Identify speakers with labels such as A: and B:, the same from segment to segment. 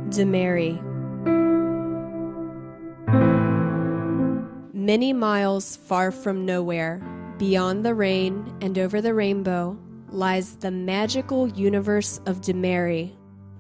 A: Dymeriehigh. Many miles far from nowhere, beyond the rain and over the rainbow, lies the magical universe of Dymeriehigh.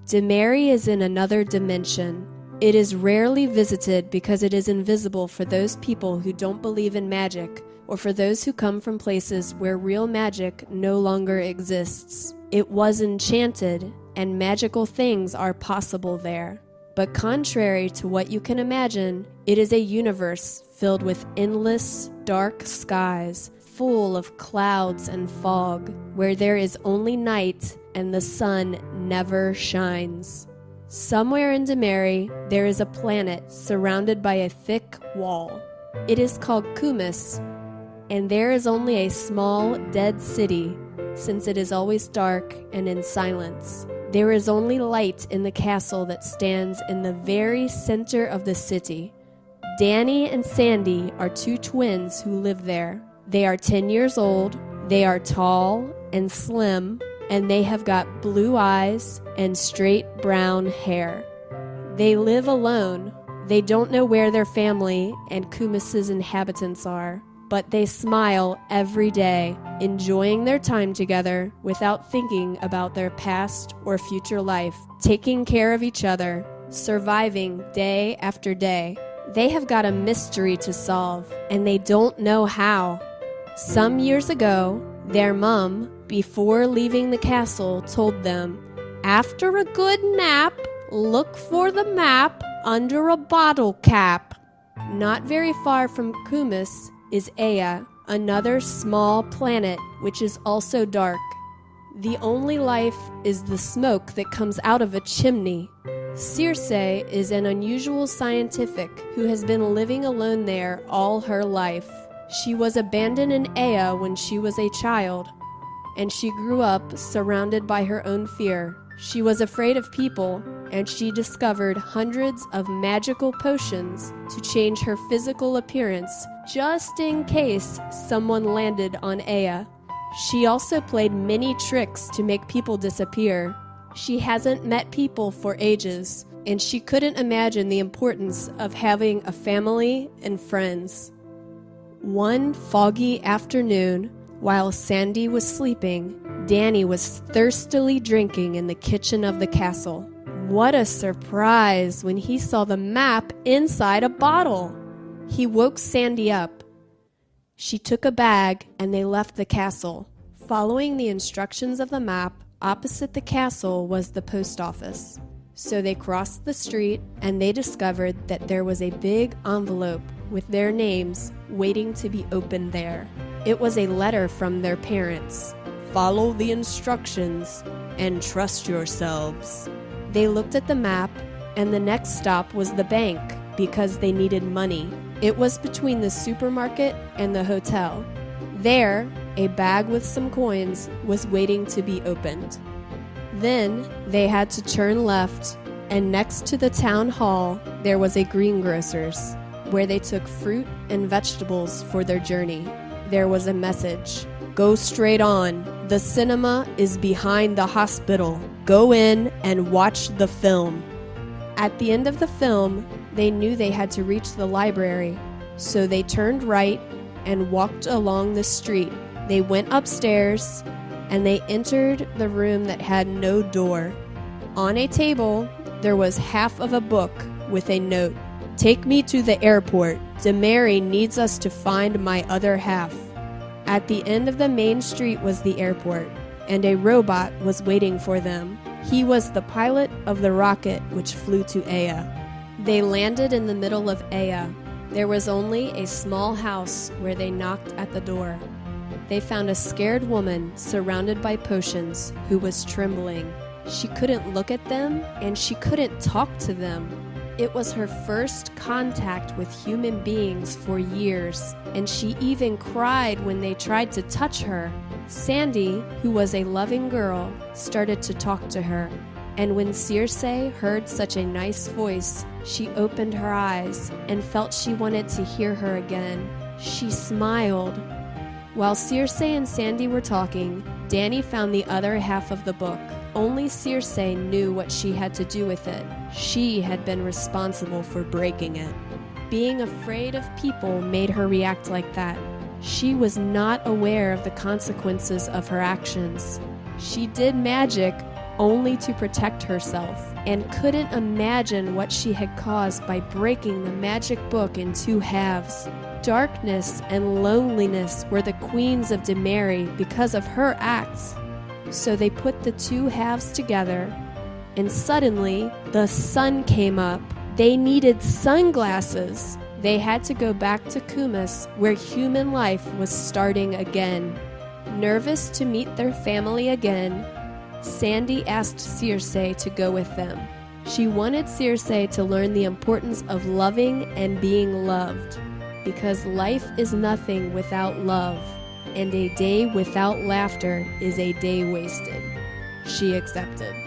A: Dymeriehigh is in another dimension. It is rarely visited because it is invisible for those people who don't believe in magic, or for those who come from places where real magic no longer exists. It was enchanted, and magical things are possible there. But contrary to what you can imagine, it is a universe filled with endless, dark skies, full of clouds and fog, where there is only night and the sun never shines. Somewhere in Dymeriehigh, there is a planet surrounded by a thick wall. It is called Cumis, and there is only a small, dead city, since it is always dark and in silence. There is only light in the castle that stands in the very center of the city. Danny and Sandy are two twins who live there. They are 10 years old, they are tall and slim, and they have got blue eyes and straight brown hair. They live alone. They don't know where their family and Cumis's inhabitants are, but they smile every day, enjoying their time together without thinking about their past or future life, taking care of each other, surviving day after day. They have got a mystery to solve, and they don't know how. Some years ago, their mom, before leaving the castle, told them, "After a good nap, look for the map under a bottle cap." Not very far from Cumis is Ea, another small planet which is also dark. The only life is the smoke that comes out of a chimney. Circe is an unusual scientific who has been living alone there all her life. She was abandoned in Ea when she was a child, and she grew up surrounded by her own fear. She was afraid of people, and she discovered hundreds of magical potions to change her physical appearance just in case someone landed on Ea. She also played many tricks to make people disappear. She hasn't met people for ages, and she couldn't imagine the importance of having a family and friends. One foggy afternoon, while Sandy was sleeping, Danny was thirstily drinking in the kitchen of the castle. What a surprise when he saw the map inside a bottle! He woke Sandy up. She took a bag and they left the castle. Following the instructions of the map, opposite the castle was the post office. So they crossed the street and they discovered that there was a big envelope with their names waiting to be opened there. It was a letter from their parents. "Follow the instructions and trust yourselves." They looked at the map, and the next stop was the bank because they needed money. It was between the supermarket and the hotel. There, a bag with some coins was waiting to be opened. Then they had to turn left, and next to the town hall, there was a greengrocer's, where they took fruit and vegetables for their journey. There was a message: "Go straight on. The cinema is behind the hospital. Go in and watch the film." At the end of the film, they knew they had to reach the library, so they turned right and walked along the street. They went upstairs, and they entered the room that had no door. On a table, there was half of a book with a note: "Take me to the airport. Dymeriehigh needs us to find my other half." At the end of the main street was the airport, and a robot was waiting for them. He was the pilot of the rocket which flew to Ea. They landed in the middle of Ea. There was only a small house where they knocked at the door. They found a scared woman surrounded by potions who was trembling. She couldn't look at them, and she couldn't talk to them. It was her first contact with human beings for years, and she even cried when they tried to touch her. Sandy, who was a loving girl, started to talk to her, and when Circe heard such a nice voice, she opened her eyes and felt she wanted to hear her again. She smiled. While Circe and Sandy were talking, Danny found the other half of the book. only Circe knew what she had to do with it. She had been responsible for breaking it. Being afraid of people made her react like that. She was not aware of the consequences of her actions. She did magic only to protect herself, and couldn't imagine what she had caused by breaking the magic book in two halves. Darkness and loneliness were the queens of Dymeriehigh because of her acts. So they put the two halves together, and suddenly the sun came up. They needed sunglasses. They had to go back to Cumus, where human life was starting again. Nervous to meet their family again, Sandy asked Circe to go with them. She wanted Circe to learn the importance of loving and being loved, because life is nothing without love, and a day without laughter is a day wasted. She accepted.